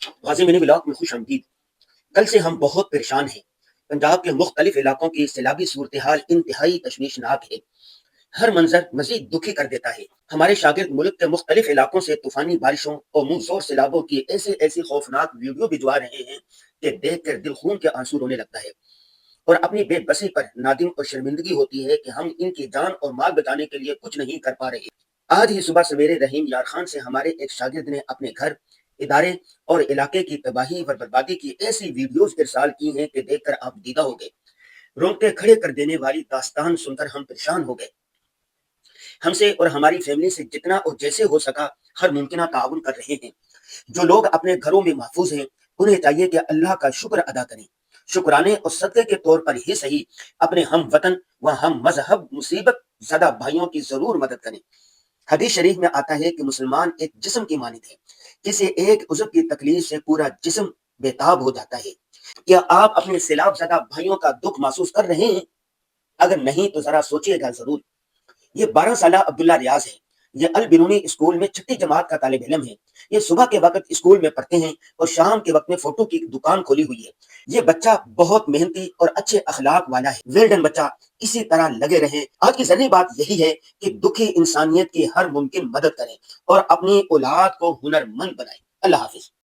غازی منی block میں خوش آمدید۔ کل سے ہم بہت پریشان ہیں۔ پنجاب کے مختلف علاقوں کی سیلابی صورتحال انتہائی تشویشناک ہے۔ ہر منظر مزید دکھی کر دیتا ہے۔ ہمارے شاگرد ملک کے مختلف علاقوں سے طوفانی بارشوں اور منہ زور سیلابوں کی ایسی خوفناک ویڈیو بھجوا رہے ہیں کہ دیکھ کر دل خون کے آنسو رونے لگتا ہے، اور اپنی بے بسی پر نادم اور شرمندگی ہوتی ہے کہ ہم ان کی جان اور مال بچانے کے لیے کچھ نہیں کر پا رہے۔ آج ہی صبح سویرے رحیم یار خان سے ہمارے ایک شاگرد نے اپنے گھر، ادارے اور علاقے کی تباہی و بربادی کی ایسی ویڈیوز ارسال کی ہیں کہ دیکھ کر آپ دیدہ ہو گئے۔ رونگٹے کھڑے کر دینے والی داستان سن کر ہم پریشان ہو گئے۔ ہم سے اور ہماری فیملی سے جتنا اور جیسے ہو سکا ہر ممکنہ تعاون کر رہے ہیں۔ جو لوگ اپنے گھروں میں محفوظ ہیں انہیں چاہیے کہ اللہ کا شکر ادا کریں، شکرانے اور صدقے کے طور پر ہی صحیح اپنے ہم وطن و ہم مذہب مصیبت زدہ بھائیوں کی ضرور مدد کریں۔ حدیث شریف میں آتا ہے کہ مسلمان ایک جسم کی مانند ہے، کسی ایک عضو کی تکلیف سے پورا جسم بےتاب ہو جاتا ہے۔ کیا آپ اپنے سیلاب زدہ بھائیوں کا دکھ محسوس کر رہے ہیں؟ اگر نہیں تو ذرا سوچئے گا ضرور۔ یہ 12 سالہ عبداللہ ریاض ہے۔ یہ البرونی اسکول میں 6ٹھی جماعت کا طالب علم ہے۔ یہ صبح کے وقت اسکول میں پڑھتے ہیں اور شام کے وقت میں فوٹو کی دکان کھولی ہوئی ہے۔ یہ بچہ بہت محنتی اور اچھے اخلاق والا ہے۔ ویلڈن بچہ، اسی طرح لگے رہیں۔ آج کی ضروری بات یہی ہے کہ دکھی انسانیت کی ہر ممکن مدد کریں اور اپنی اولاد کو ہنرمند بنائیں۔ اللہ حافظ۔